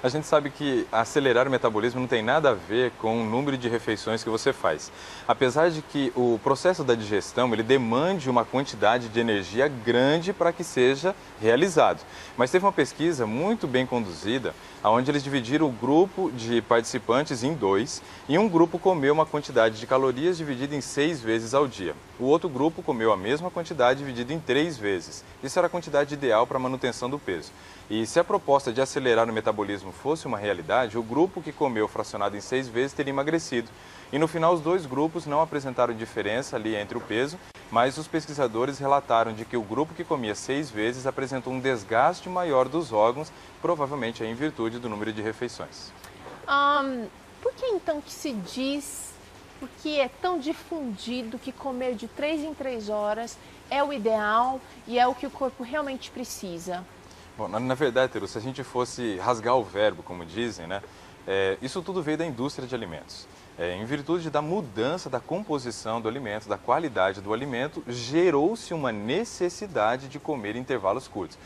A gente sabe que acelerar o metabolismo não tem nada a ver com o número de refeições que você faz. Apesar de que o processo da digestão, ele demande uma quantidade de energia grande para que seja realizado. Mas teve uma pesquisa muito bem conduzida, onde eles dividiram o grupo de participantes em dois, e um grupo comeu uma quantidade de calorias dividida em 6 vezes ao dia. O outro grupo comeu a mesma quantidade dividida em 3 vezes. Isso era a quantidade ideal para a manutenção do peso. E se a proposta de acelerar o metabolismo fosse uma realidade, o grupo que comeu fracionado em 6 vezes teria emagrecido. E no final, os dois grupos não apresentaram diferença ali entre o peso, mas os pesquisadores relataram de que o grupo que comia 6 vezes apresentou um desgaste maior dos órgãos, provavelmente em virtude do número de refeições. Por que então que se diz, porque é tão difundido que comer de 3 em 3 horas é o ideal e é o que o corpo realmente precisa? Bom, na verdade, Teru, se a gente fosse rasgar o verbo, como dizem, né, isso tudo veio da indústria de alimentos. Em virtude da mudança da composição do alimento, da qualidade do alimento, gerou-se uma necessidade de comer em intervalos curtos.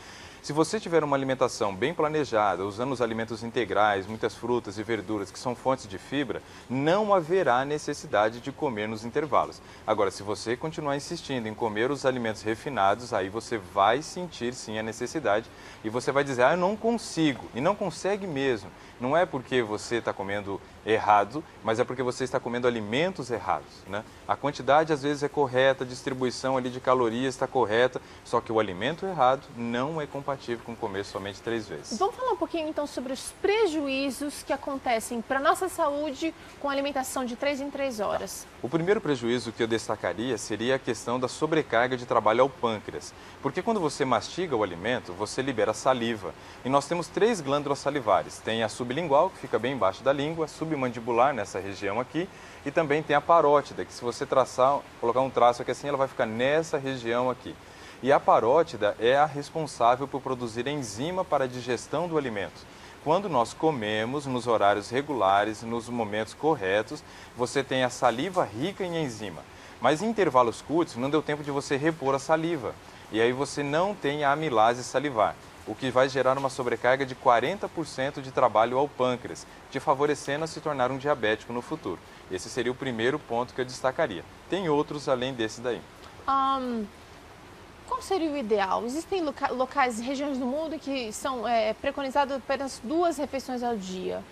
Se você tiver uma alimentação bem planejada, usando os alimentos integrais, muitas frutas e verduras que são fontes de fibra, não haverá necessidade de comer nos intervalos. Agora, se você continuar insistindo em comer os alimentos refinados, aí você vai sentir sim a necessidade e você vai dizer, eu não consigo, e não consegue mesmo. Não é porque você está comendo errado, mas é porque você está comendo alimentos errados, né? A quantidade às vezes é correta, a distribuição ali de calorias está correta, só que o alimento errado não é compatível com comer somente 3 vezes. Vamos falar um pouquinho então sobre os prejuízos que acontecem para a nossa saúde com a alimentação de 3 em 3 horas. O primeiro prejuízo que eu destacaria seria a questão da sobrecarga de trabalho ao pâncreas. Porque quando você mastiga o alimento, você libera saliva. E nós temos 3 glândulas salivares. Tem a sublingual, que fica bem embaixo da língua, a submandibular, nessa região aqui, e também tem a parótida, que se você colocar um traço aqui assim, ela vai ficar nessa região aqui. E a parótida é a responsável por produzir enzima para a digestão do alimento. Quando nós comemos nos horários regulares, nos momentos corretos, você tem a saliva rica em enzima. Mas em intervalos curtos, não deu tempo de você repor a saliva. E aí você não tem a amilase salivar, o que vai gerar uma sobrecarga de 40% de trabalho ao pâncreas, te favorecendo a se tornar um diabético no futuro. Esse seria o primeiro ponto que eu destacaria. Tem outros além desse daí. Qual seria o ideal? Existem locais, regiões do mundo que são preconizadas apenas 2 refeições ao dia.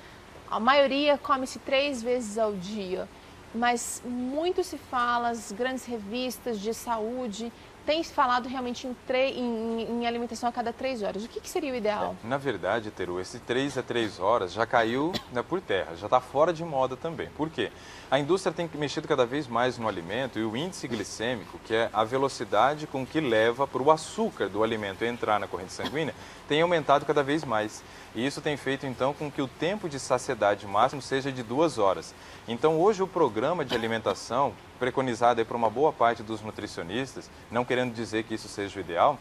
A maioria come-se 3 vezes ao dia. Mas muito se fala, as grandes revistas de saúde têm falado realmente em alimentação a cada 3 horas. O que seria o ideal? Na verdade, Teru, esse 3 a 3 horas já caiu, né, por terra, já está fora de moda também. Por quê? A indústria tem mexido cada vez mais no alimento e o índice glicêmico, que é a velocidade com que leva para o açúcar do alimento entrar na corrente sanguínea, tem aumentado cada vez mais. E isso tem feito, então, com que o tempo de saciedade máximo seja de 2 horas. Então, hoje, o programa de alimentação, preconizado por uma boa parte dos nutricionistas, não querendo dizer que isso seja o ideal,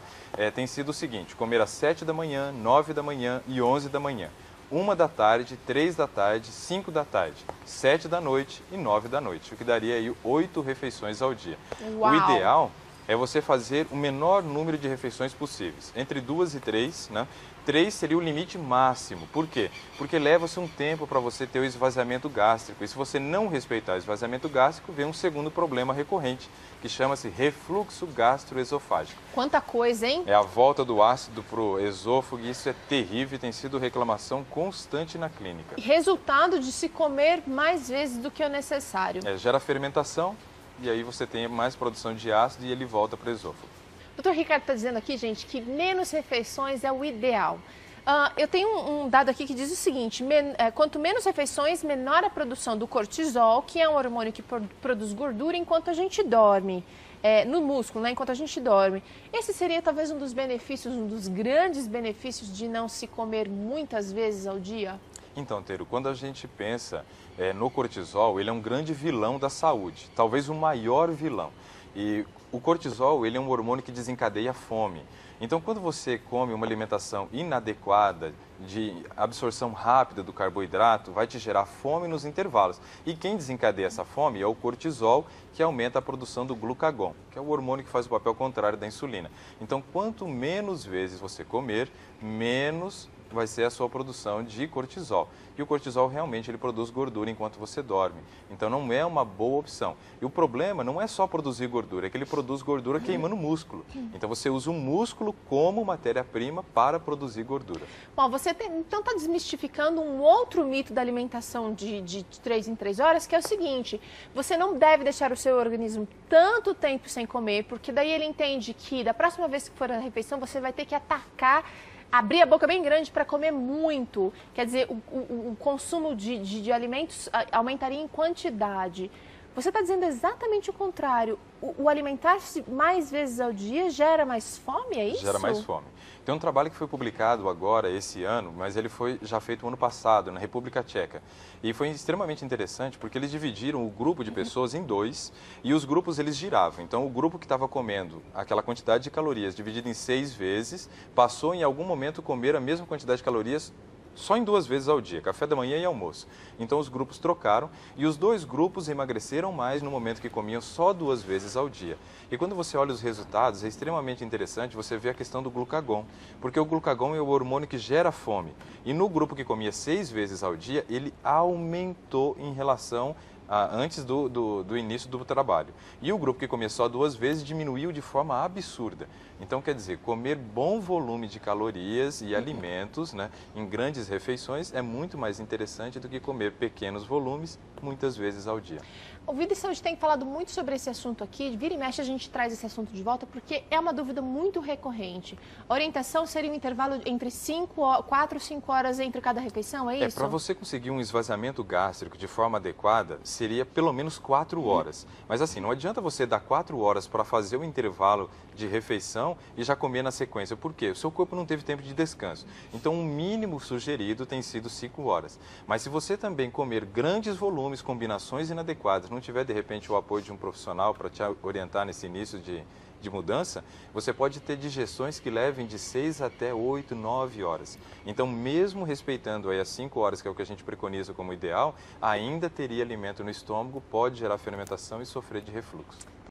tem sido o seguinte: comer às 7 da manhã, 9 da manhã e 11 da manhã. 1 da tarde, 3 da tarde, 5 da tarde, 7 da noite e 9 da noite, o que daria aí 8 refeições ao dia. Uau. O ideal é você fazer o menor número de refeições possíveis, entre 2 e 3, né? 3 seria o limite máximo. Por quê? Porque leva-se um tempo para você ter o esvaziamento gástrico. E se você não respeitar o esvaziamento gástrico, vem um segundo problema recorrente, que chama-se refluxo gastroesofágico. Quanta coisa, hein? É a volta do ácido para o esôfago e isso é terrível e tem sido reclamação constante na clínica. Resultado de se comer mais vezes do que o necessário. Gera fermentação e aí você tem mais produção de ácido e ele volta para o esôfago. O Dr. Ricardo está dizendo aqui, gente, que menos refeições é o ideal. Eu tenho um dado aqui que diz o seguinte: quanto menos refeições, menor a produção do cortisol, que é um hormônio que produz gordura enquanto a gente dorme, no músculo, né, enquanto a gente dorme. Esse seria talvez um dos benefícios, um dos grandes benefícios de não se comer muitas vezes ao dia? Então, Teru, quando a gente pensa no cortisol, ele é um grande vilão da saúde, talvez o maior vilão. E o cortisol, ele é um hormônio que desencadeia a fome. Então, quando você come uma alimentação inadequada, de absorção rápida do carboidrato, vai te gerar fome nos intervalos. E quem desencadeia essa fome é o cortisol, que aumenta a produção do glucagon, que é o hormônio que faz o papel contrário da insulina. Então, quanto menos vezes você comer, menos vai ser a sua produção de cortisol. E o cortisol realmente ele produz gordura enquanto você dorme. Então não é uma boa opção. E o problema não é só produzir gordura, é que ele produz gordura queimando músculo. Então você usa o músculo como matéria-prima para produzir gordura. Bom, então está desmistificando um outro mito da alimentação de 3 em 3 horas, que é o seguinte: você não deve deixar o seu organismo tanto tempo sem comer, porque daí ele entende que da próxima vez que for a refeição você vai ter que abrir a boca bem grande para comer muito. Quer dizer, o consumo de alimentos aumentaria em quantidade. Você está dizendo exatamente o contrário. O alimentar-se mais vezes ao dia gera mais fome, é isso? Gera mais fome. Tem um trabalho que foi publicado agora, esse ano, mas ele foi já feito ano passado, na República Tcheca. E foi extremamente interessante porque eles dividiram o grupo de pessoas em dois e os grupos eles giravam. Então o grupo que estava comendo aquela quantidade de calorias dividida em 6 vezes, passou em algum momento a comer a mesma quantidade de calorias só em 2 vezes ao dia, café da manhã e almoço. Então os grupos trocaram e os 2 grupos emagreceram mais no momento que comiam só 2 vezes ao dia. E quando você olha os resultados, é extremamente interessante você ver a questão do glucagon, porque o glucagon é o hormônio que gera fome. E no grupo que comia 6 vezes ao dia, ele aumentou em relação antes do início do trabalho. E o grupo que comia só 2 vezes diminuiu de forma absurda. Então, quer dizer, comer bom volume de calorias e alimentos, né, em grandes refeições é muito mais interessante do que comer pequenos volumes, muitas vezes ao dia. O Vida e Saúde tem falado muito sobre esse assunto aqui. Vira e mexe a gente traz esse assunto de volta porque é uma dúvida muito recorrente. A orientação seria um intervalo entre 4 ou 5 horas entre cada refeição, é isso? Para você conseguir um esvaziamento gástrico de forma adequada, seria pelo menos 4 horas. Mas assim, não adianta você dar 4 horas para fazer o intervalo de refeição e já comer na sequência. Por quê? O seu corpo não teve tempo de descanso. Então, o mínimo sugerido tem sido 5 horas. Mas se você também comer grandes volumes, combinações inadequadas, não tiver, de repente, o apoio de um profissional para te orientar nesse início de mudança, você pode ter digestões que levem de 6 até 8, 9 horas. Então, mesmo respeitando aí as 5 horas, que é o que a gente preconiza como ideal, ainda teria alimento no estômago, pode gerar fermentação e sofrer de refluxo.